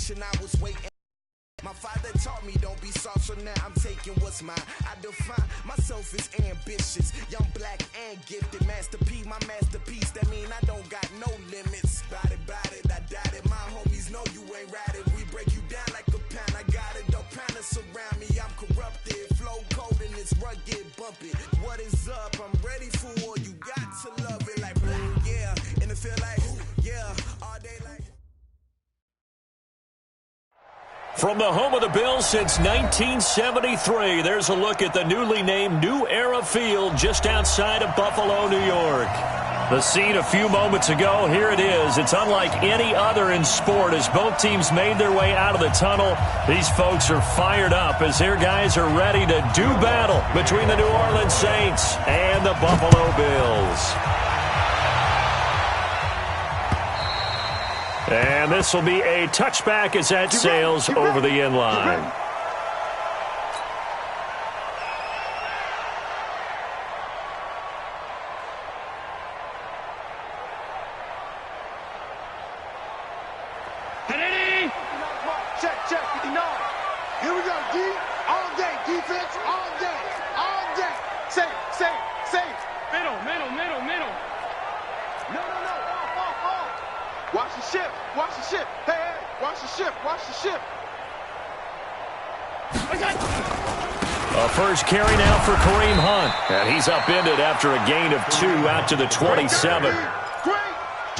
salvation, I was waiting. My father taught me don't be soft, so now I'm taking what's mine. I define myself as ambitious, young, black, and gifted. Master P, my masterpiece, that mean I don't got no limits. Bout it, I doubt it. My homies know you ain't ratted. We break you down like a pound. I got it, don't pound us around me. I'm corrupted, flow cold and it's rugged, bumpy. What is up? I'm ready for war. You got to love it like black, yeah. And it feel like, yeah, all day like. From the home of the Bills since 1973, there's a look at the newly named New Era Field just outside of Buffalo, New York. The scene a few moments ago, here it is. It's unlike any other in sport as both teams made their way out of the tunnel. These folks are fired up as their guys are ready to do battle between the New Orleans Saints and the Buffalo Bills. And this will be a touchback as that sails over the end line. Check, 59. Here we go, D. All day, defense, all day, all day. Safe. Middle. No. Off. Watch the ship. Hey, watch the ship. A first carry now for Kareem Hunt. And he's upended after a gain of 2 out to the 27.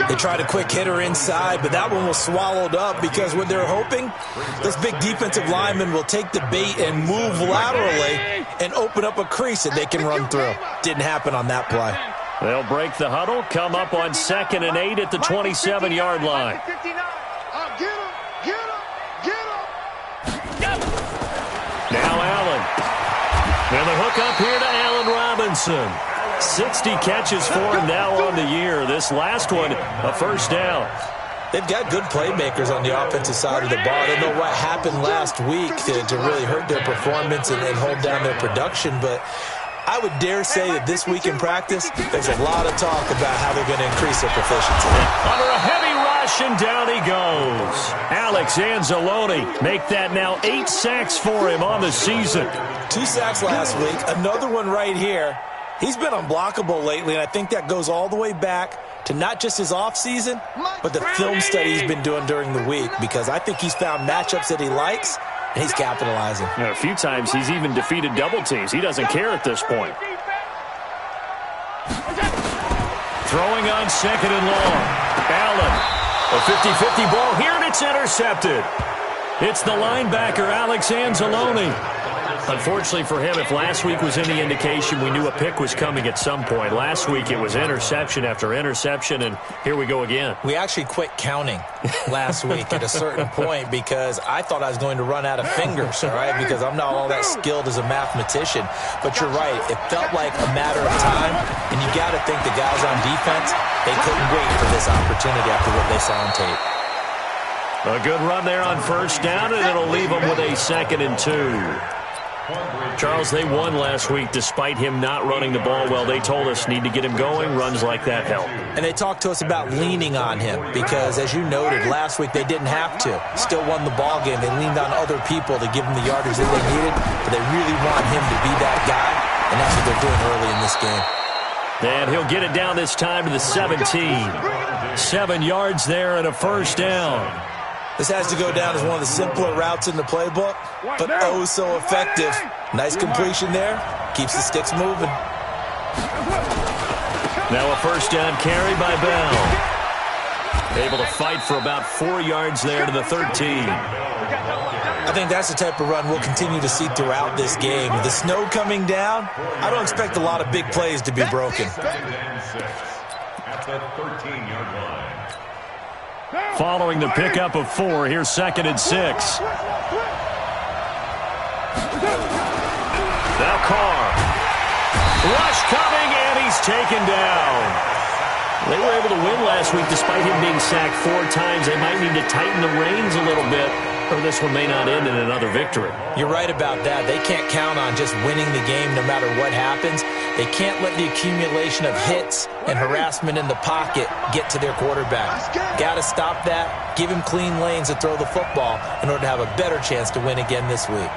They tried a quick hitter inside, but that one was swallowed up because what they're hoping, this big defensive lineman will take the bait and move laterally and open up a crease that they can run through. Didn't happen on that play. They'll break the huddle, come up on 2nd and 8 at the 27-yard line. Now Allen. And the hook up here to Allen Robinson. 60 catches for him now on the year. This last one, a first down. They've got good playmakers on the offensive side of the ball. I don't know what happened last week to really hurt their performance and hold down their production, but I would dare say that this week in practice, there's a lot of talk about how they're going to increase their proficiency. Under a heavy rush, and down he goes. Alex Anzalone make that now 8 sacks for him on the season. 2 sacks last week, another one right here. He's been unblockable lately, and I think that goes all the way back to not just his offseason, but the film study he's been doing during the week, because I think he's found matchups that he likes, and he's capitalizing. A few times he's even defeated double teams. He doesn't care at this point. Throwing on 2nd and long. Allen, a 50-50 ball here, and it's intercepted. It's the linebacker, Alex Anzalone. Unfortunately for him, if last week was any indication, we knew a pick was coming at some point. Last week it was interception after interception, and here we go again. We actually quit counting last week at a certain point because I thought I was going to run out of fingers, all right, because I'm not all that skilled as a mathematician. But you're right. It felt like a matter of time, and you got to think the guys on defense, they couldn't wait for this opportunity after what they saw on tape. A good run there on first down, and it'll leave them with a 2nd and 2. Charles, they won last week despite him not running the ball well. They told us need to get him going. Runs like that help. And they talked to us about leaning on him because, as you noted, last week they didn't have to. Still won the ball game. They leaned on other people to give them the yardage that they needed, but they really want him to be that guy, and that's what they're doing early in this game. And he'll get it down this time to the 17. 7 yards there and a first down. This has to go down as one of the simpler routes in the playbook, but oh so effective. Nice completion there. Keeps the sticks moving. Now a first down carry by Bell. Able to fight for about 4 yards there to the 13. I think that's the type of run we'll continue to see throughout this game. With the snow coming down, I don't expect a lot of big plays to be broken. At the 13-yard line. Following the pickup of 4, here's 2nd and 6. Now Carr. Rush coming, and he's taken down. They were able to win last week despite him being sacked 4 times. They might need to tighten the reins a little bit or this one may not end in another victory. You're right about that. They can't count on just winning the game no matter what happens. They can't let the accumulation of hits and harassment in the pocket get to their quarterback. Got to stop that, give him clean lanes to throw the football in order to have a better chance to win again this week.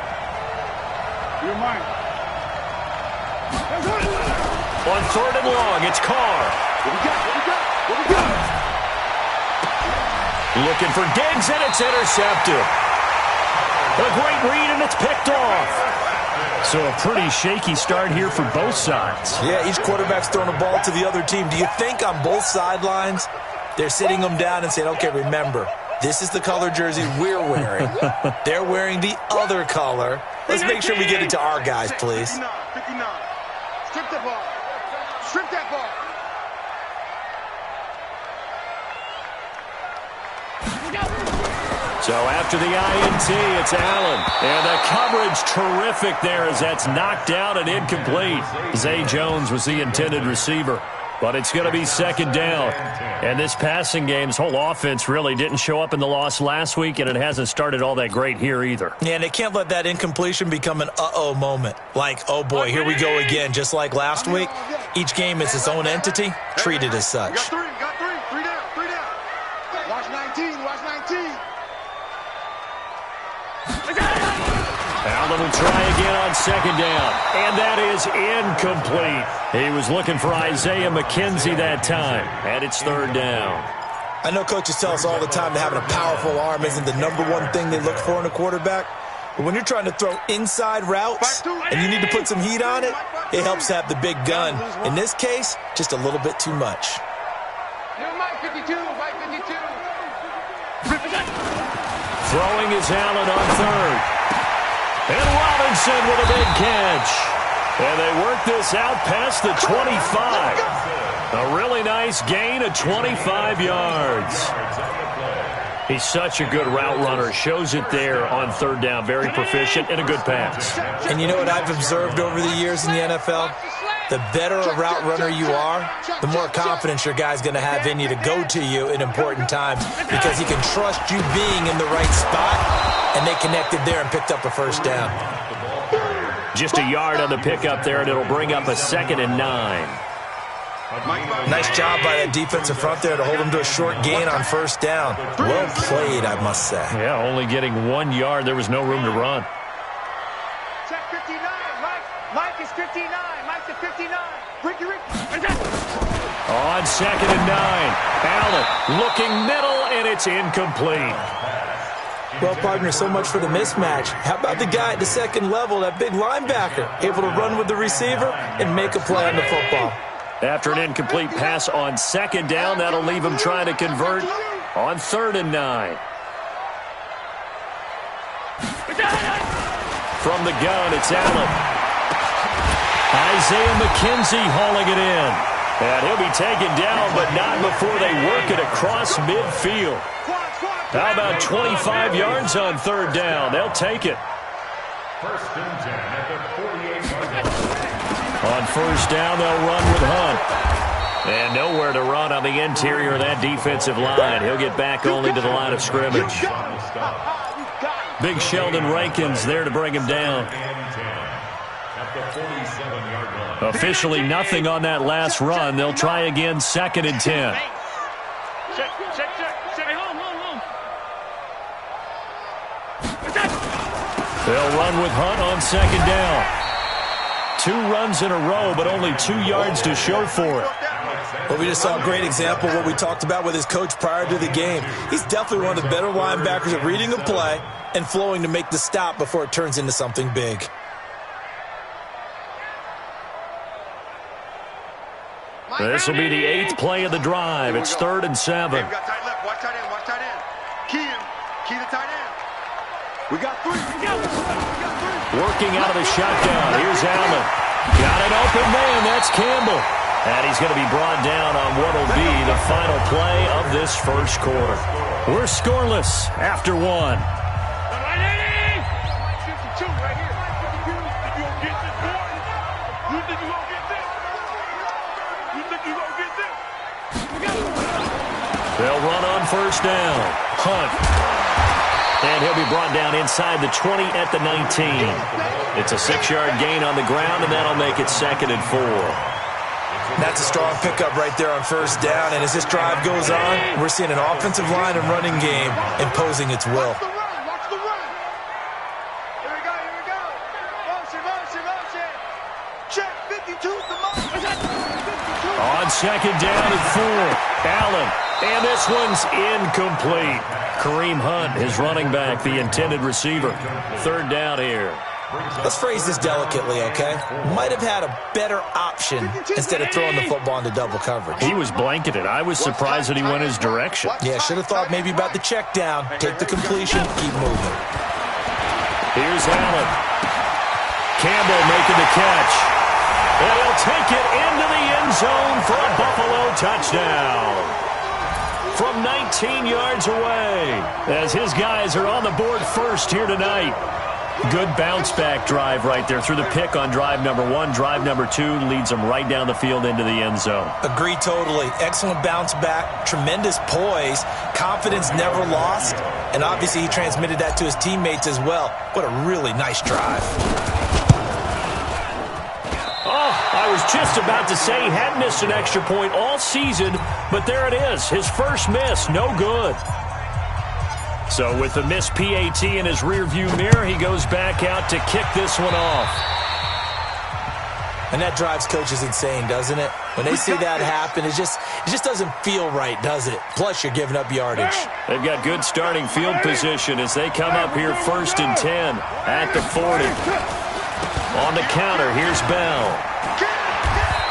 You're mine. On 3rd and long, it's Carr. What we got? What we got? What we got? Looking for Diggs, and it's intercepted. A great read, and it's picked off. So a pretty shaky start here for both sides. Yeah, each quarterback's throwing a ball to the other team. Do you think on both sidelines they're sitting them down and saying, okay, remember, this is the color jersey we're wearing. They're wearing the other color. Let's make sure we get it to our guys, please. 59. Strip that ball. Strip that ball. So after the INT, it's Allen. And the coverage terrific there as that's knocked down and incomplete. Zay Jones was the intended receiver. But it's going to be 2nd down. And this passing game's whole offense really didn't show up in the loss last week, and it hasn't started all that great here either. Yeah, and they can't let that incompletion become an uh-oh moment. Like, oh boy, here we go again. Just like last week, each game is its own entity, treated as such. Got three. Three down. Watch 19. Allen will try again on 2nd down, and that is incomplete. He was looking for Isaiah McKenzie that time, and it's 3rd down. I know coaches tell us all the time that having a powerful arm isn't the #1 thing they look for in a quarterback, but when you're trying to throw inside routes and you need to put some heat on it, it helps to have the big gun. In this case, just a little bit too much. Mike 52. Throwing is Allen on 3rd. And Robinson with a big catch. And they work this out past the 25. A really nice gain of 25 yards. He's such a good route runner. Shows it there on 3rd down. Very proficient and a good pass. And you know what I've observed over the years in the NFL? The better a route runner you are, the more confidence your guy's going to have in you to go to you in important times because he can trust you being in the right spot, and they connected there and picked up a 1st down. Just a yard on the pickup there, and it'll bring up a 2nd and 9. Nice job by that defensive front there to hold him to a short gain on 1st down. Well played, I must say. Yeah, only getting 1 yard. There was no room to run. Check 59. Mike is 59. Mike's at 59. Ricky. On 2nd and 9. Allen looking middle, and it's incomplete. Well, partner, so much for the mismatch. How about the guy at the 2nd level, that big linebacker, able to run with the receiver and make a play on the football? After an incomplete pass on 2nd down, that'll leave him trying to convert on 3rd and 9. From the gun, it's Allen. Isaiah McKenzie hauling it in. And he'll be taken down, but not before they work it across midfield. How about 25 yards on 3rd down? They'll take it. 1st and 10 at the 48-yard line. On 1st down, they'll run with Hunt. And nowhere to run on the interior of that defensive line. He'll get back only to the line of scrimmage. Big Sheldon Rankins there to bring him down. Officially nothing on that last run. They'll try again 2nd and 10. They'll run with Hunt on 2nd down. 2 runs in a row, but only 2 yards to show for it. Well, we just saw a great example of what we talked about with his coach prior to the game. He's definitely one of the better linebackers at reading a play and flowing to make the stop before it turns into something big. This will be the 8th play of the drive. It's 3rd and 7. Hey, we got tight left. Watch tight end. Watch tight end. Key him. Key the tight end. We got 3. Working out of the shotgun. Here's Allen. Got an open man. That's Campbell. And he's going to be brought down on what will be the final play of this 1st quarter. We're scoreless after 1. They'll run on 1st down. Hunt. And he'll be brought down inside the 20 at the 19. It's a 6-yard gain on the ground, and that'll make it 2nd and 4. That's a strong pickup right there on first down. And as this drive goes on, we're seeing an offensive line and running game imposing its will. Watch the run. Here we go. Motion. Check 52 the motion. On 2nd down and 4, Allen. And this one's incomplete. Kareem Hunt, his running back, the intended receiver. 3rd down here. Let's phrase this delicately, okay? Might have had a better option instead of throwing the football into double coverage. He was blanketed. I was surprised that he went his direction. Yeah, should have thought maybe about the check down. Take the completion, keep moving. Here's Allen. Campbell making the catch. And he'll take it into the end zone for a Buffalo touchdown. From 19 yards away, as his guys are on the board first here tonight. Good bounce-back drive right there through the pick on drive number 1. Drive number 2 leads them right down the field into the end zone. Agree totally. Excellent bounce back, tremendous poise, confidence never lost, and obviously he transmitted that to his teammates as well. What a really nice drive. I was just about to say he hadn't missed an extra point all season, but there it is. His first miss, no good. So with the missed PAT in his rearview mirror, he goes back out to kick this one off. And that drives coaches insane, doesn't it? When they see that happen, it just doesn't feel right, does it? Plus, you're giving up yardage. They've got good starting field position as they come up here 1st and 10 at the 40. On the counter, here's Bell.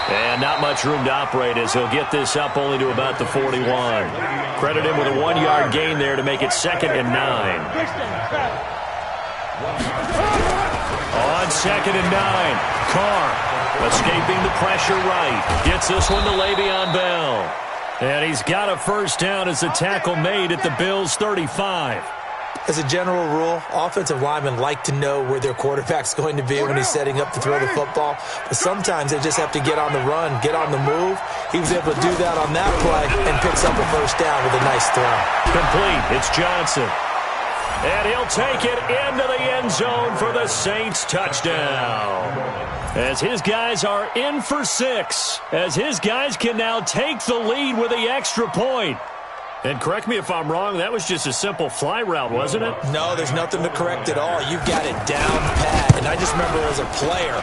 And not much room to operate as he'll get this up only to about the 41. Credit him with a 1-yard gain there to make it 2nd and 9. On 2nd and 9, Carr escaping the pressure right. Gets this one to Le'Veon Bell. And he's got a first down as the tackle made at the Bills' 35. As a general rule, offensive linemen like to know where their quarterback's going to be when he's setting up to throw the football. But sometimes they just have to get on the run, get on the move. He was able to do that on that play and picks up a first down with a nice throw. Complete. It's Johnson. And he'll take it into the end zone for the Saints touchdown. As his guys are in for 6. As his guys can now take the lead with the extra point. And correct me if I'm wrong, that was just a simple fly route, wasn't it? No, there's nothing to correct at all. You've got it down pat. And I just remember as a player,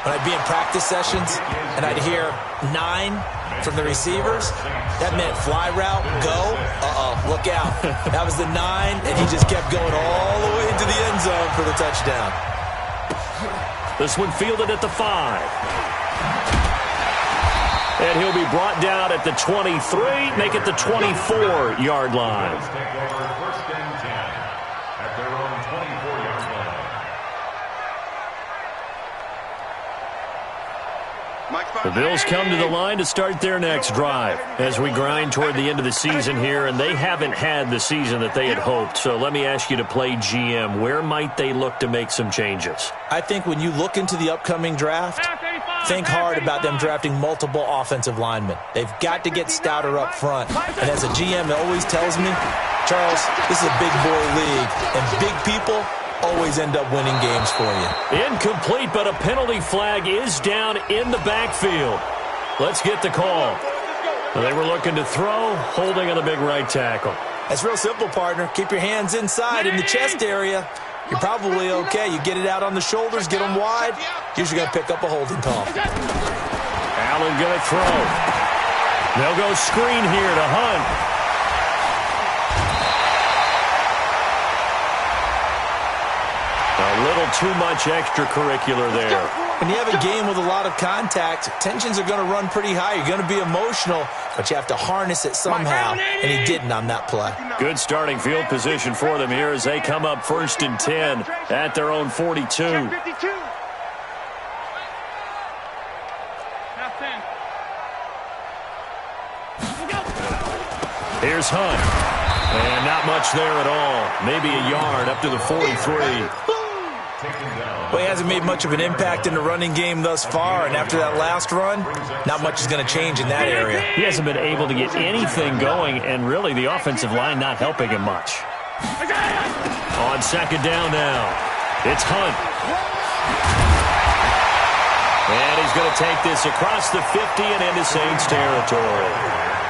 when I'd be in practice sessions and I'd hear 9 from the receivers, that meant fly route, go, look out. That was the 9, and he just kept going all the way into the end zone for the touchdown. This one fielded at the 5. And he'll be brought down at the 23, make it the 24-yard line. First and 10 at their own 24-yard line. The Bills come to the line to start their next drive as we grind toward the end of the season here, and they haven't had the season that they had hoped. So let me ask you to play GM. Where might they look to make some changes? I think when you look into the upcoming draft, think hard about them drafting multiple offensive linemen. They've got to get stouter up front. And as a GM that always tells me, Charles, this is a big boy league, and big people always end up winning games for you. Incomplete, but a penalty flag is down in the backfield. Let's get the call. They were looking to throw, holding on the big right tackle. That's real simple, partner. Keep your hands inside in the chest area. You're probably okay. You get it out on the shoulders, get them wide. Usually going to pick up a holding call. Allen going to throw. They'll go screen here to Hunt. A little too much extracurricular there. When you have a game with a lot of contact, tensions are going to run pretty high. You're going to be emotional, but you have to harness it somehow, and he didn't on that play. Good starting field position for them here as they come up 1st and 10 at their own 42. Here's Hunt. And not much there at all. Maybe a yard up to the 43. Well, he hasn't made much of an impact in the running game thus far, and after that last run, not much is going to change in that area. He hasn't been able to get anything going, and really the offensive line not helping him much. On second down now, it's Hunt. And he's going to take this across the 50 and into Saints territory.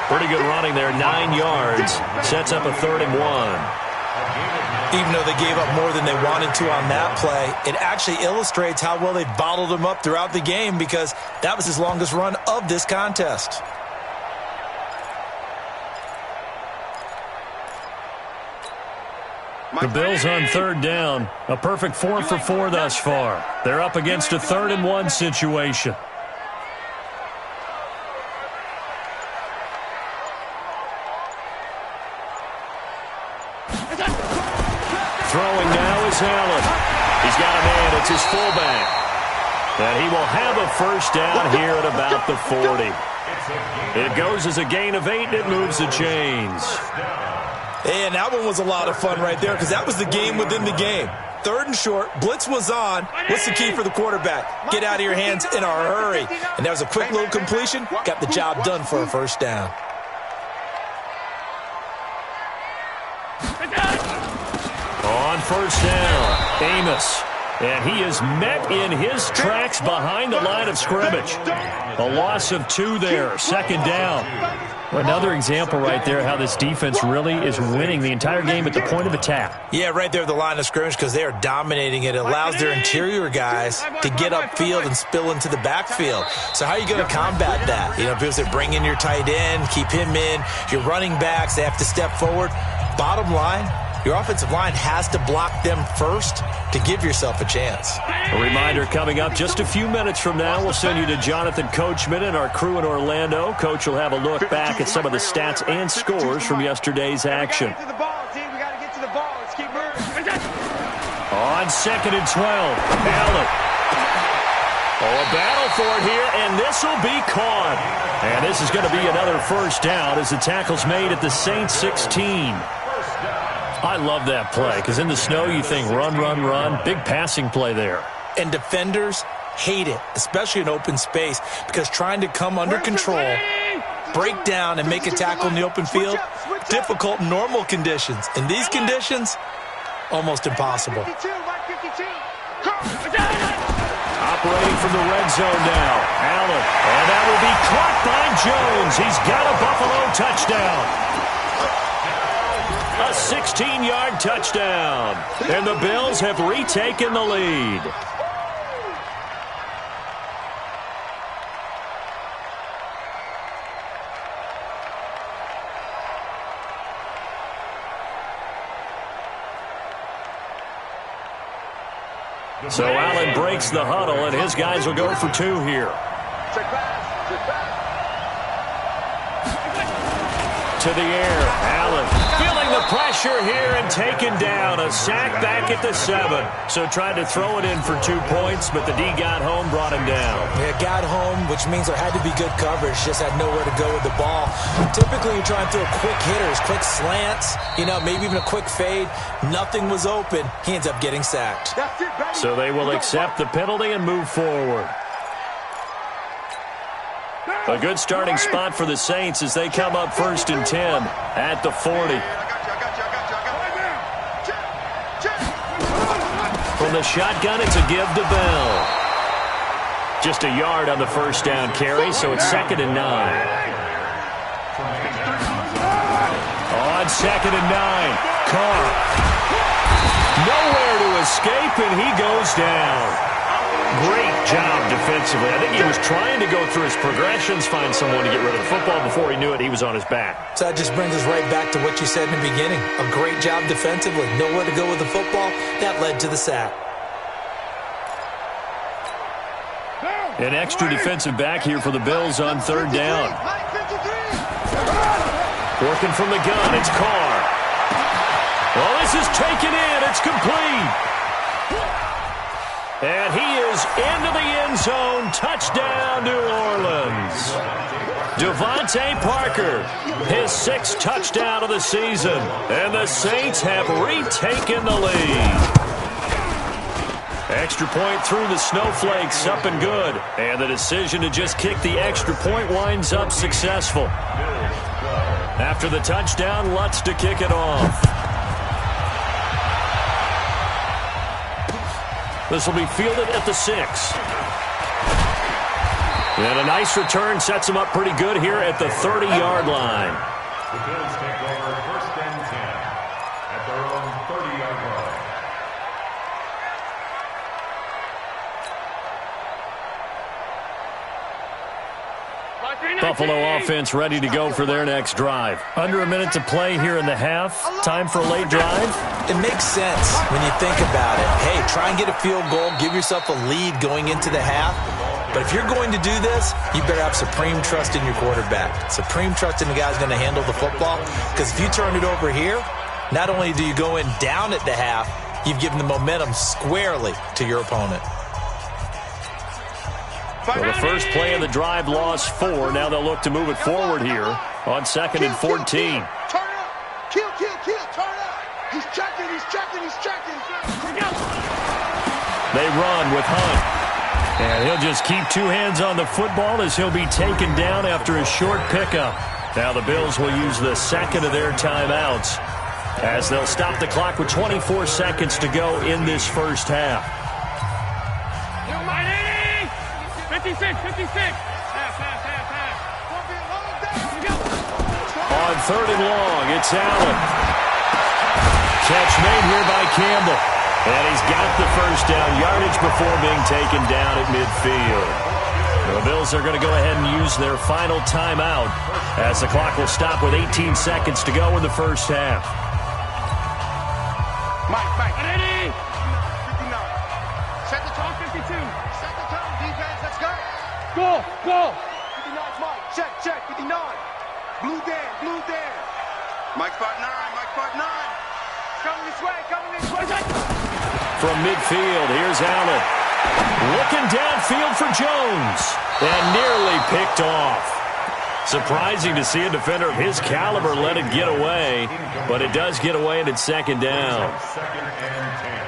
Pretty good running there, 9 yards. Sets up a 3rd and 1. Even though they gave up more than they wanted to on that play, it actually illustrates how well they bottled him up throughout the game because that was his longest run of this contest. The Bills on 3rd down. A perfect 4 for 4 thus far. They're up against a 3rd and 1 situation. Throwing now is Allen. He's got a man. It's his fullback. And he will have a first down here at about the 40. It goes as a gain of 8, and it moves the chains. And that one was a lot of fun right there because that was the game within the game. 3rd and short, blitz was on. What's the key for the quarterback? Get out of your hands in a hurry. And that was a quick little completion. Got the job done for a first down. On first down, Amos. And he is met in his tracks behind the line of scrimmage. A loss of 2 there, 2nd down. Another example right there how this defense really is winning the entire game at the point of attack. Yeah, right there at the line of scrimmage because they are dominating it. It allows their interior guys to get upfield and spill into the backfield. So how are you going to combat that? You know, because they bring in your tight end, keep him in. Your running backs, they have to step forward. Bottom line, your offensive line has to block them first to give yourself a chance. A reminder coming up just a few minutes from now, we'll send you to Jonathan Coachman and our crew in Orlando. Coach will have a look back at some of the stats and scores from yesterday's action. On 2nd and 12, Allen. Oh, a battle for it here, and this will be caught. And this is going to be another first down as the tackle's made at the Saints 16. I love that play because in the snow you think run, run, run. Big passing play there. And defenders hate it, especially in open space, because trying to come under control, break down, and make a tackle in the open field, difficult in normal conditions. In these conditions, almost impossible. Operating from the red zone now, Allen. And that will be caught by Jones. He's got a Buffalo touchdown. A 16-yard touchdown. And the Bills have retaken the lead. So Allen breaks the huddle, and his guys will go for 2 here. To the air, Allen feeling the pressure here and taken down. A sack back at the 7. So tried to throw it in for 2 points, but the D got home, brought him down. Yeah, got home, which means there had to be good coverage. Just had nowhere to go with the ball. Typically, you're trying to throw quick hitters, quick slants, you know, maybe even a quick fade. Nothing was open. He ends up getting sacked. So they will accept the penalty and move forward. A good starting spot for the Saints as they come up 1st and 10 at the 40. From the shotgun, it's a give to Bell. Just a yard on the first down carry, so it's 2nd and 9. On 2nd and 9, Carr. Nowhere to escape, and he goes down. Great job defensively. I think he was trying to go through his progressions, find someone to get rid of the football. Before he knew it, he was on his back. So that just brings us right back to what you said in the beginning. A great job defensively. Nowhere to go with the football. That led to the sack. An extra defensive back here for the Bills on 3rd down. Working from the gun, it's Carr. Well, this is taken in. It's complete. And he is into the end zone. Touchdown, New Orleans. Devontae Parker, his 6th touchdown of the season. And the Saints have retaken the lead. Extra point through the snowflakes, up and good. And the decision to just kick the extra point winds up successful. After the touchdown, Lutz to kick it off. This will be fielded at the 6. And a nice return sets them up pretty good here at the 30-yard line. The Bills take over 1st and 10 at their own 30-yard line. Buffalo offense ready to go for their next drive. Under a minute to play here in the half. Time for a late drive. It makes sense when you think about it. Hey, try and get a field goal. Give yourself a lead going into the half. But if you're going to do this, you better have supreme trust in your quarterback. Supreme trust in the guy's going to handle the football. Because if you turn it over here, not only do you go in down at the half, you've given the momentum squarely to your opponent. Well, the first play of the drive lost 4. Now they'll look to move it forward here on 2nd and 14. Turn up. Kill. Turn up. He's checking. They run with Hunt. And he'll just keep 2 hands on the football as he'll be taken down after a short pickup. Now the Bills will use the second of their timeouts as they'll stop the clock with 24 seconds to go in this first half. 56. On 3rd and long, it's Allen. Catch made here by Campbell. And he's got the first down yardage before being taken down at midfield. The Bills are going to go ahead and use their final timeout as the clock will stop with 18 seconds to go in the first half. Mike. 59. Set the tone, 52. Set the tone, defense. Let's go. Go. 59's Mike. Check. 59. Blue Dan. Mike spot 9. Coming this way. From midfield, here's Allen. Looking downfield for Jones. And nearly picked off. Surprising to see a defender of his caliber let it get away. But it does get away and it's 2nd down. 2nd and 10.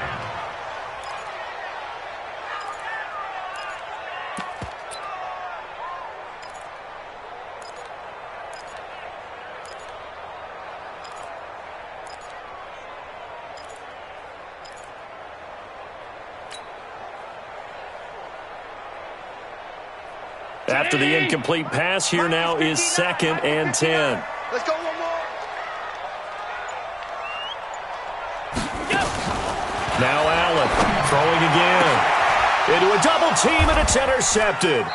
After the incomplete pass, here now is 2nd and 10. Let's go one more. Now Allen throwing again. Into a double team, and it's intercepted.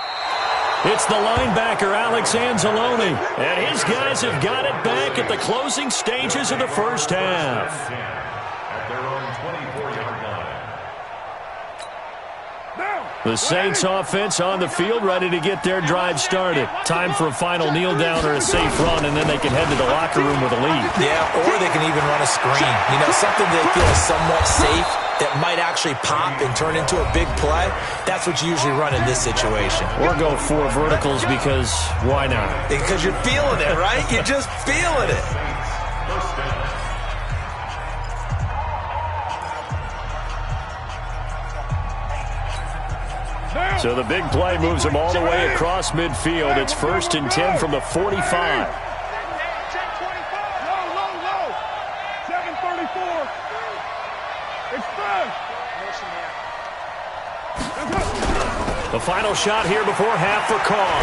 It's the linebacker, Alex Anzalone. And his guys have got it back at the closing stages of the first half. At their own 24-yard line. The Saints offense on the field, ready to get their drive started. Time for a final kneel down or a safe run, and then they can head to the locker room with a lead. Yeah, or they can even run a screen. You know, something they feel is somewhat safe that might actually pop and turn into a big play. That's what you usually run in this situation. Or go 4 verticals because why not? Because you're feeling it, right? You're just feeling it. First down. So the big play moves them all the way across midfield. It's 1st and 10 from the 45. Check 25. Low. 734. It's first. The final shot here before half for Carr.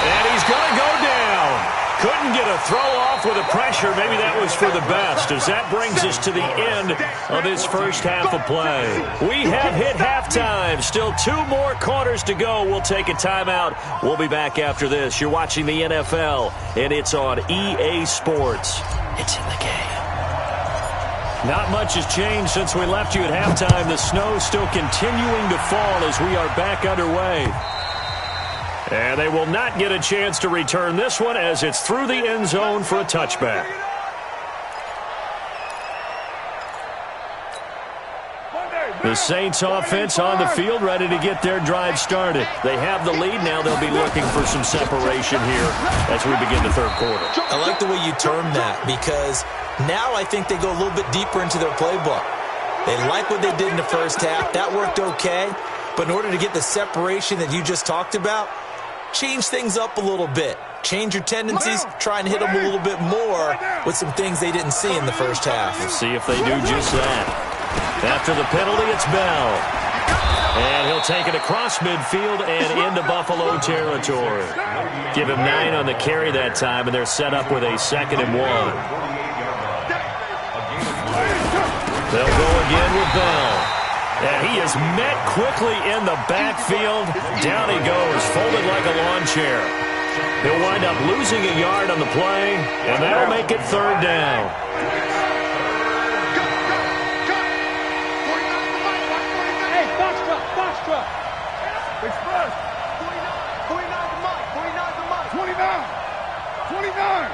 And he's going to go down. Couldn't get a throw off with the pressure. Maybe that was for the best, as that brings us to the end of this first half of play. We have hit halftime. Still 2 more quarters to go. We'll take a timeout. We'll be back after this. You're watching the NFL, and it's on EA Sports. It's in the game. Not much has changed since we left you at halftime. The snow still continuing to fall as we are back underway. And they will not get a chance to return this one as it's through the end zone for a touchback. The Saints offense on the field ready to get their drive started. They have the lead. Now they'll be looking for some separation here as we begin the third quarter. I like the way you term that because now I think they go a little bit deeper into their playbook. They like what they did in the first half. That worked okay. But in order to get the separation that you just talked about, change things up a little bit. Change your tendencies, try and hit them a little bit more with some things they didn't see in the first half. We'll see if they do just that. After the penalty, it's Bell. And he'll take it across midfield and into Buffalo territory. Give him 9 on the carry that time, and they're set up with a 2nd and 1. They'll go again with Bell. And he is met quickly in the backfield. Down he goes, folded like a lawn chair. He'll wind up losing a yard on the play, and that'll make it 3rd down. Express. 49 to Mike. 49 to Mike. 29. 29.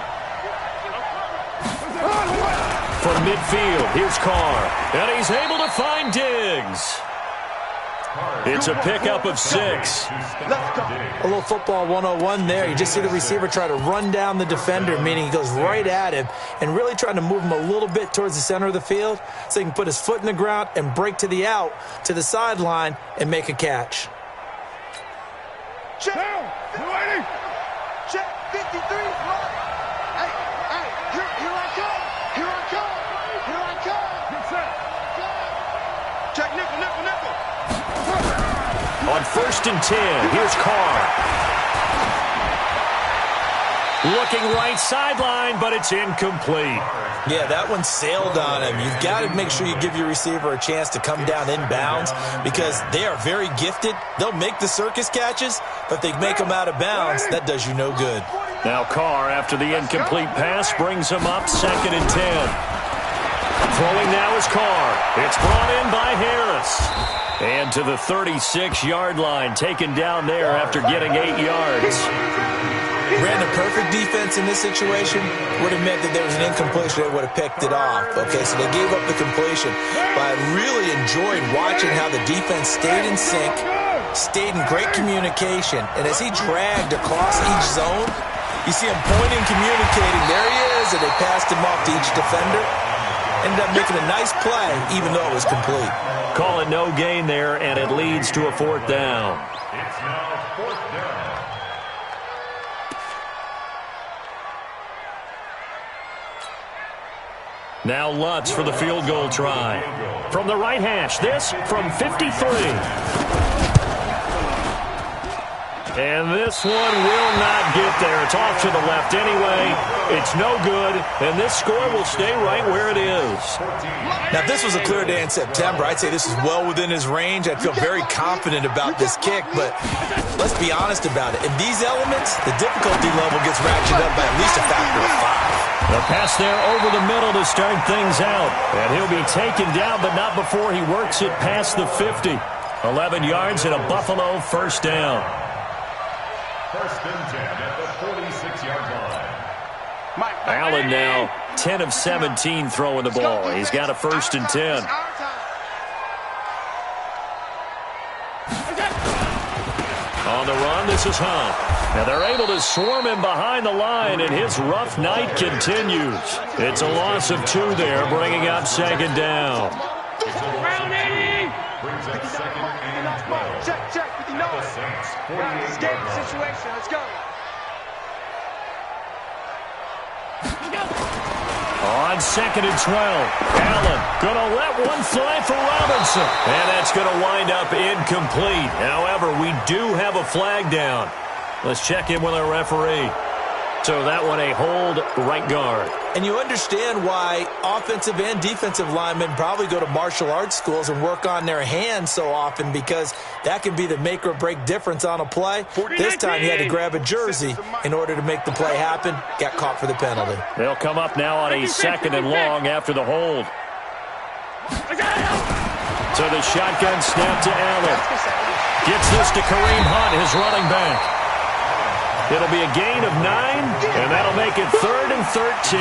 From midfield, here's Carr. And he's able to find Diggs. It's a pickup of 6. A little football 101 there. You just see the receiver try to run down the defender, meaning he goes right at him and really trying to move him a little bit towards the center of the field so he can put his foot in the ground and break to the out, to the sideline, and make a catch. Check. Ready. Check. 53. Hey, here I come. Here I come. Here I come. Get set. Check. Nickel. On 1st and 10, here's Carr. Looking right sideline, but it's incomplete. Yeah, that one sailed on him. You've got to make sure you give your receiver a chance to come down inbounds because they are very gifted. They'll make the circus catches, but if they make them out of bounds, that does you no good. Now Carr, after the incomplete pass, brings him up 2nd and 10. Throwing now is Carr. It's brought in by Harris. And to the 36-yard line, taken down there after getting 8 yards. Ran a perfect defense in this situation. Would have meant that there was an incompletion. They would have picked it off. Okay, so they gave up the completion. But I really enjoyed watching how the defense stayed in sync, stayed in great communication. And as he dragged across each zone, you see him pointing, communicating. There he is, and they passed him off to each defender. Ended up making a nice play, even though it was complete. Call it no gain there, and it leads to a 4th down. It's now 4th down. Now Lutz for the field goal try. From the right hash, this from 53. And this one will not get there. It's off to the left anyway. It's no good, and this score will stay right where it is. Now, if this was a clear day in September, I'd say this is well within his range. I'd feel very confident about this kick, but let's be honest about it. In these elements, the difficulty level gets ratcheted up by at least a factor of 5. The pass there over the middle to start things out, and he'll be taken down, but not before he works it past the 50. 11 yards and a Buffalo 1st down. 1st and 10 at the 46-yard line. Allen now 10 of 17 throwing the ball. He's got a 1st and 10. On the run, this is Hunt. Now they're able to swarm him behind the line, and his rough night continues. It's a loss of 2 there, bringing up 2nd down. Brings up 2nd and 12. Check. 59. The Saints, 48-yard Situation. Let's go. On 2nd and 12, Allen gonna let one fly for Robinson, and that's gonna wind up incomplete. However, we do have a flag down. Let's check in with our referee. So that one a hold, right guard. And you understand why offensive and defensive linemen probably go to martial arts schools and work on their hands so often, because that can be the make or break difference on a play. This time he had to grab a jersey in order to make the play happen. Got caught for the penalty. They'll come up now on a 2nd and long after the hold. So the shotgun snap to Allen. Gets this to Kareem Hunt, his running back. It'll be a gain of 9, and that'll make it 3rd and 13.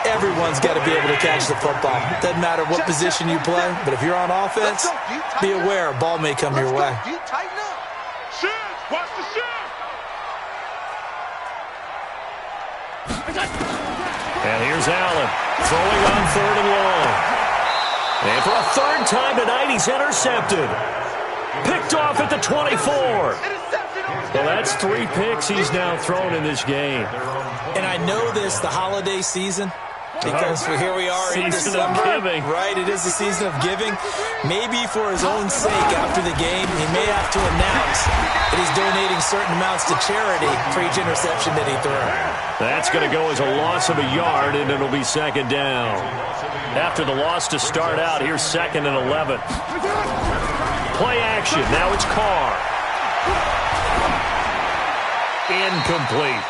Everyone's got to be able to catch the football. Doesn't matter what position you play, but if you're on offense, be aware a ball may come your way. Watch the shift. And here's Allen throwing on 3rd and long. And for a 3rd time tonight, he's intercepted. Picked off at the 24. Well, that's 3 picks he's now thrown in this game. And I know this, the holiday season, because here we are in December. Right, it is the season of giving. Maybe for his own sake after the game, he may have to announce that he's donating certain amounts to charity for each interception that he threw. That's going to go as a loss of a yard, and it'll be second down. After the loss to start out, here's 2nd and 11. Play action. Now it's Carr. Incomplete.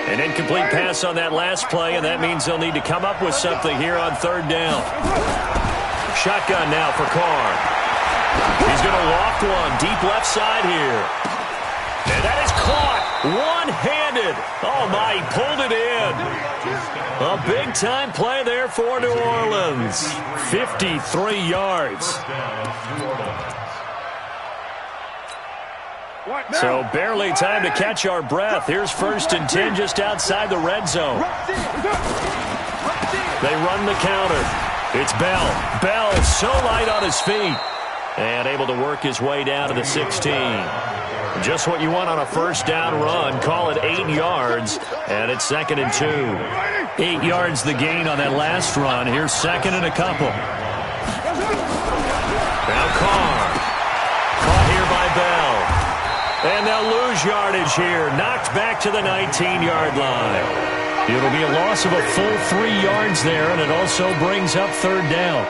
An incomplete pass on that last play, and that means they'll need to come up with something here on 3rd down. Shotgun now for Carr. He's going to loft one deep left side here. And that is caught one-handed. Oh, my, he pulled it in. A big-time play there for New Orleans. 53 yards. So barely time to catch our breath. Here's 1st and 10 just outside the red zone. They run the counter. It's Bell. Bell so light on his feet. And able to work his way down to the 16. Just what you want on a 1st down run. Call it 8 yards. And it's 2nd and 2. 8 yards the gain on that last run. Here's 2nd and a couple. Now Carr. Caught here by Bell. And they'll lose yardage here. Knocked back to the 19-yard line. It'll be a loss of a full 3 yards there, and it also brings up 3rd down.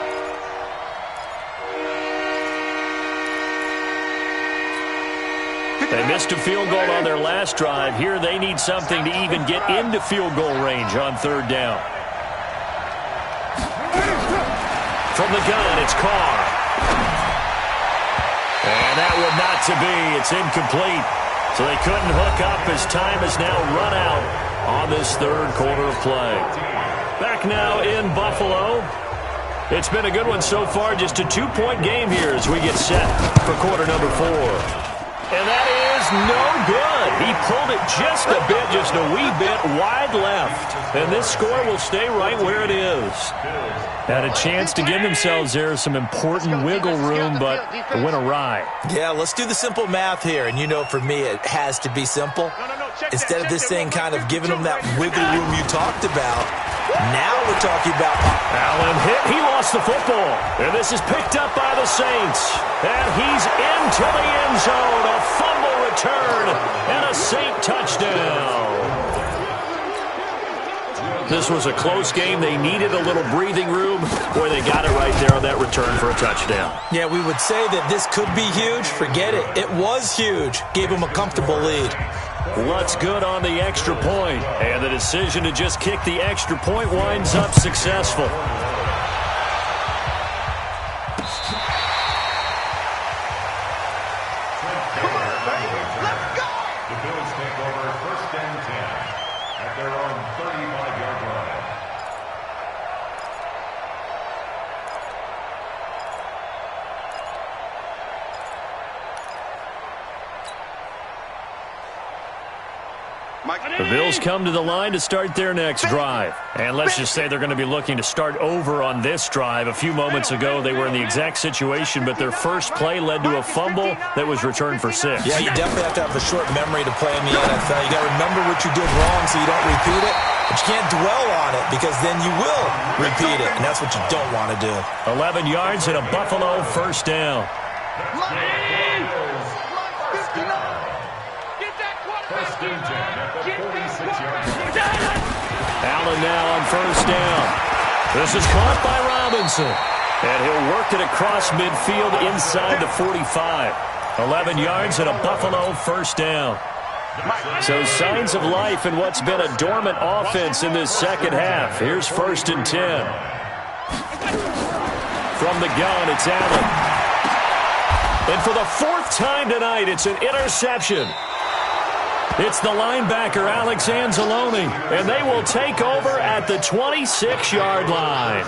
They missed a field goal on their last drive. Here they need something to even get into field goal range on 3rd down. From the gun, it's Carr. And that would not to be. It's incomplete. So they couldn't hook up as time has now run out on this 3rd quarter of play. Back now in Buffalo. It's been a good one so far. Just a 2-point game here as we get set for quarter number 4. And that is no good. He pulled it just a bit, just a wee bit wide left. And this score will stay right where it is. Had a chance to give themselves there some important wiggle room, but it went awry. Yeah, let's do the simple math here. And you know, for me, it has to be simple. Instead of this thing kind of giving them that wiggle room you talked about, now we're talking about... Allen hit. He lost the football. And this is picked up by the Saints. And he's into the end zone. A fumble return and a Saint touchdown. This was a close game. They needed a little breathing room. Boy, they got it right there on that return for a touchdown. Yeah, we would say that this could be huge. Forget it. It was huge. Gave them a comfortable lead. What's good on the extra point? And the decision to just kick the extra point winds up successful. The Bills take over 1st and 10 at their own 35-yard line. The Bills come to the line to start their next drive. And let's just say they're going to be looking to start over on this drive. A few moments ago, they were in the exact situation, but their first play led to a fumble that was returned for 6. Yeah, you definitely have to have a short memory to play in the NFL. You got to remember what you did wrong so you don't repeat it. But you can't dwell on it because then you will repeat it, and that's what you don't want to do. 11 yards and a Buffalo 1st down. Allen now on 1st down. This is caught by Robinson. And he'll work it across midfield inside the 45. 11 yards and a Buffalo 1st down. So signs of life in what's been a dormant offense in this second half. Here's 1st and 10. From the gun, it's Allen. And for the 4th time tonight, it's an interception. It's the linebacker, Alex Anzalone, and they will take over at the 26-yard line.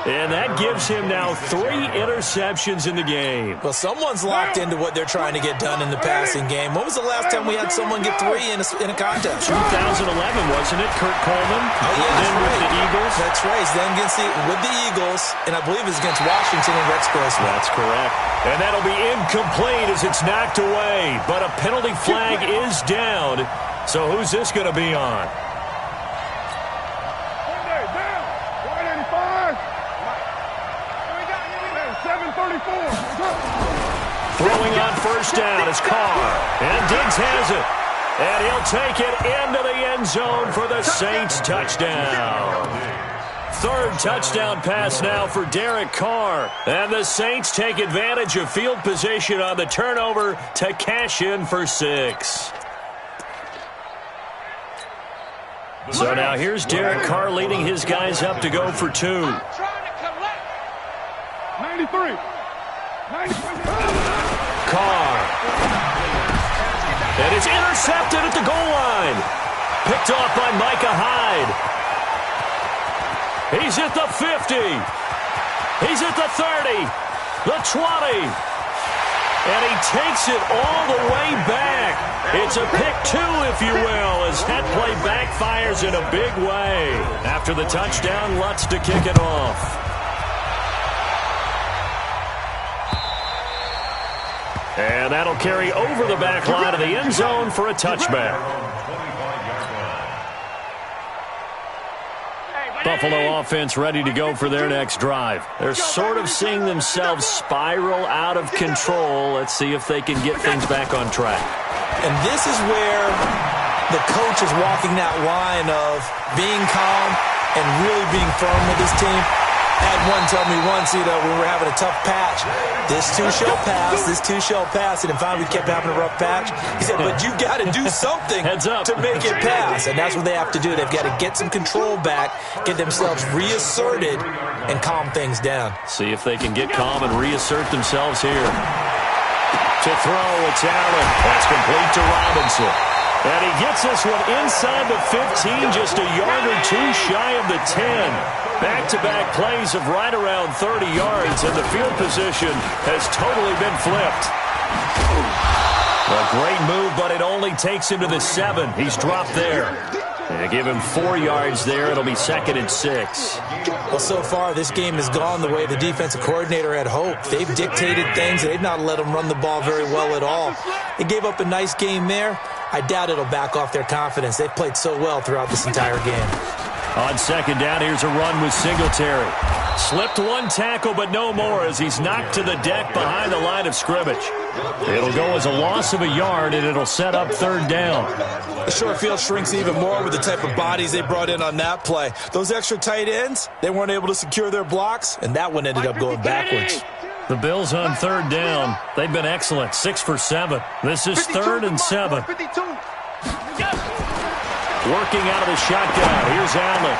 And that gives him now 3 interceptions in the game. Well, someone's locked into what they're trying to get done in the passing game. When was the last time we had someone get 3 in a contest? 2011, wasn't it? Kurt Coleman. Oh, yeah, then right. with the Eagles. That's right. Then with the Eagles, and I believe it's against Washington and Rex Grossman. That's correct. And that'll be incomplete as it's knocked away. But a penalty flag is down. So who's this going to be on? 734. Throwing on first down is Carr. And Diggs has it. And he'll take it into the end zone for the Saints touchdown. 3rd touchdown pass now for Derek Carr. And the Saints take advantage of field position on the turnover to cash in for 6. So now here's Derek Carr leading his guys up to go for 2. 93. Carr. And it's intercepted at the goal line. Picked off by Micah Hyde. He's at the 50. He's at the 30. The 20. And he takes it all the way back. It's a pick 2, if you will, as that play backfires in a big way. After the touchdown, Lutz to kick it off. And that'll carry over the back line of the end zone for a touchback. Buffalo offense ready to go for their next drive. They're sort of seeing themselves spiral out of control. Let's see if they can get things back on track. And this is where the coach is walking that line of being calm and really being firm with his team. I had one tell me once, when we were having a tough patch, this too shall pass, this too shall pass, and finally we kept having a rough patch. He said, but you got to do something to make it pass, and that's what they have to do. They've got to get some control back, get themselves reasserted, and calm things down. See if they can get calm and reassert themselves here. To throw, it's Allen. That's complete to Robinson. And he gets this one inside the 15, just a yard or 2 shy of the 10. Back-to-back plays of right around 30 yards, and the field position has totally been flipped. A great move, but it only takes him to the 7. He's dropped there. They give him 4 yards there. It'll be 2nd and 6. Well, so far, this game has gone the way the defensive coordinator had hoped. They've dictated things. They've not let them run the ball very well at all. They gave up a nice game there. I doubt it'll back off their confidence. They've played so well throughout this entire game. On 2nd down, here's a run with Singletary. Slipped 1 tackle, but no more as he's knocked to the deck behind the line of scrimmage. It'll go as a loss of a yard, and it'll set up 3rd down. The short field shrinks even more with the type of bodies they brought in on that play. Those extra tight ends, they weren't able to secure their blocks, and that one ended up going backwards. The Bills on 3rd down. They've been excellent, 6 for 7. This is 3rd and 7. Working out of the shotgun. Here's Allen.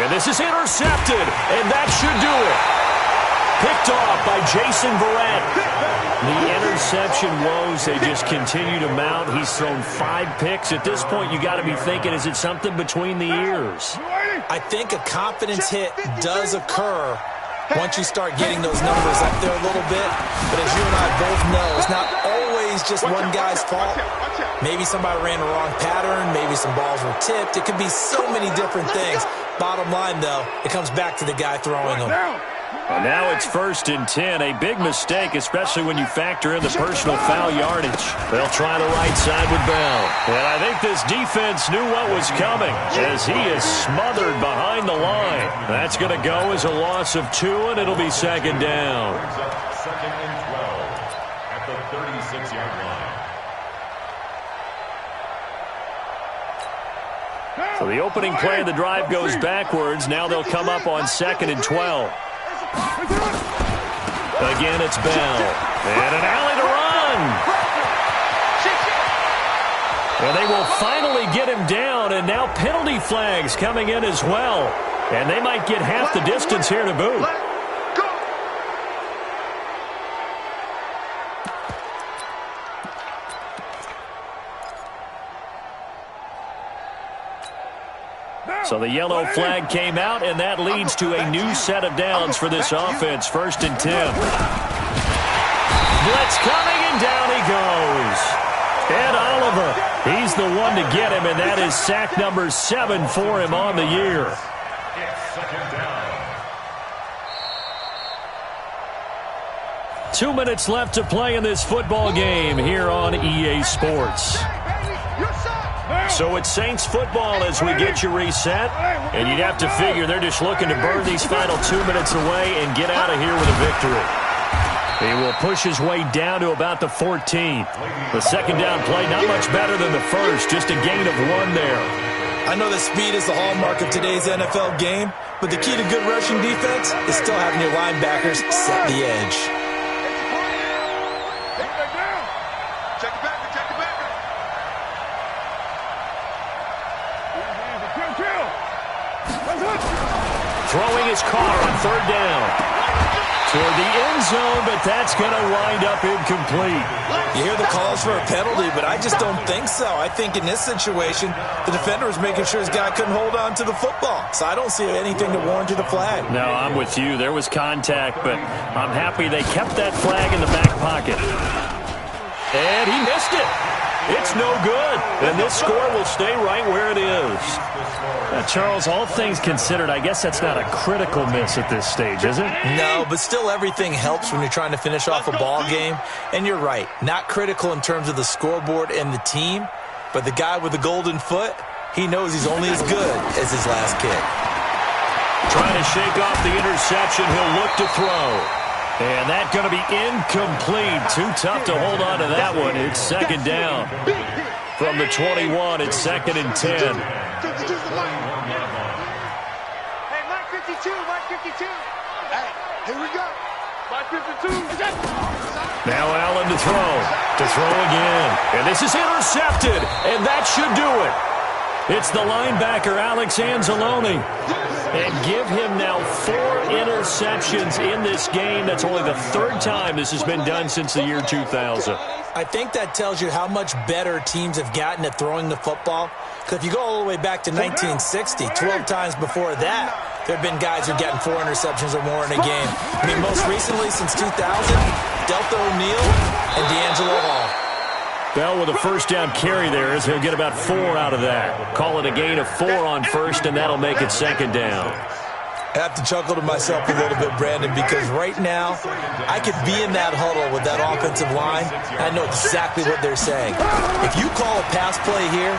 And this is intercepted. And that should do it. Picked off by Jason Verrett. The interception woes, they just continue to mount. He's thrown 5 picks. At this point, you got to be thinking, is it something between the ears? I think a confidence hit does occur once you start getting those numbers up there a little bit. But as you and I both know, it's not always just one guy's fault. Maybe somebody ran the wrong pattern. Maybe some balls were tipped. It could be so many different things. Bottom line, though, it comes back to the guy throwing them. Well, now it's 1st and 10. A big mistake, especially when you factor in the personal foul yardage. They'll try the right side with Bell. And I think this defense knew what was coming as he is smothered behind the line. That's going to go as a loss of 2, and it'll be 2nd down. 2nd and 12 at the 36-yard line. So the opening play of the drive goes backwards. Now they'll come up on 2nd and 12. Again, it's Bell. And an alley to run. And they will finally get him down, and now penalty flags coming in as well. And they might get half the distance here to boot. So the yellow flag came out, and that leads to a new set of downs for this offense. 1st and 10. Blitz coming, and down he goes. Ed Oliver, he's the one to get him, and that is sack number 7 for him on the year. It's 2nd down. 2 minutes left to play in this football game here on EA Sports. So it's Saints football as we get you reset, and you'd have to figure they're just looking to burn these final 2 minutes away and get out of here with a victory. He will push his way down to about the 14. The 2nd down play, not much better than the first, just a gain of 1 there. I know that speed is the hallmark of today's NFL game, but the key to good rushing defense is still having your linebackers set the edge. Throwing his car on 3rd down. Toward the end zone, but that's going to wind up incomplete. You hear the calls for a penalty, but I just don't think so. I think in this situation, the defender was making sure his guy couldn't hold on to the football. So I don't see anything to warrant the flag. No, I'm with you. There was contact, but I'm happy they kept that flag in the back pocket. And he missed it. It's no good. And this score will stay right where it is. Charles, all things considered, I guess that's not a critical miss at this stage, is it? No, but still everything helps when you're trying to finish off a ball game. And you're right, not critical in terms of the scoreboard and the team, but the guy with the golden foot, he knows he's only as good as his last kick. Trying to shake off the interception, he'll look to throw. And that's going to be incomplete. Too tough to hold on to that one. It's 2nd down. From the 21, it's 2nd and 10. Hey, Mike 52, Mike 52. Hey, here we go. Mike 52. Now Allen to throw again. And this is intercepted, and that should do it. It's the linebacker, Alex Anzalone. And give him now 4 interceptions in this game. That's only the 3rd time this has been done since the year 2000. I think that tells you how much better teams have gotten at throwing the football. Because if you go all the way back to 1960, 12 times before that, there have been guys who've gotten 4 interceptions or more in a game. I mean, most recently, since 2000, Delta O'Neal and D'Angelo Hall. Bell with a 1st down carry there as he'll get about 4 out of that. Call it a gain of 4 on 1st, and that'll make it 2nd down. I have to chuckle to myself a little bit, Brandon, because right now I could be in that huddle with that offensive line, and I know exactly what they're saying. If you call a pass play here,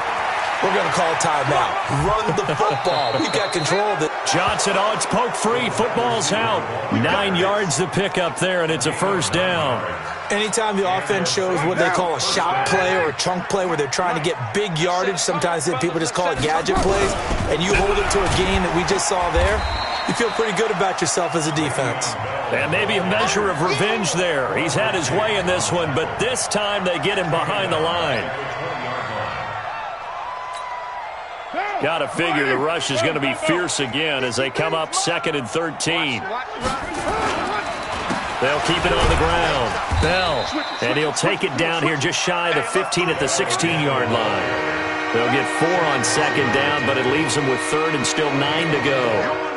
we're going to call a timeout. Run the football. We've got control of it. Johnson, oh, it's poke free. Football's out. 9 yards to pick up there, and it's a 1st down. Anytime the offense shows what they call a shot play or a chunk play where they're trying to get big yardage, sometimes people just call it gadget plays, and you hold it to a gain that we just saw there, you feel pretty good about yourself as a defense. And maybe a measure of revenge there. He's had his way in this one, but this time they get him behind the line. Got to figure the rush is going to be fierce again as they come up 2nd and 13. They'll keep it on the ground. Bell, and he'll take it down here just shy of the 15 at the 16-yard line. They'll get 4 on 2nd down, but it leaves them with 3rd and still 9 to go.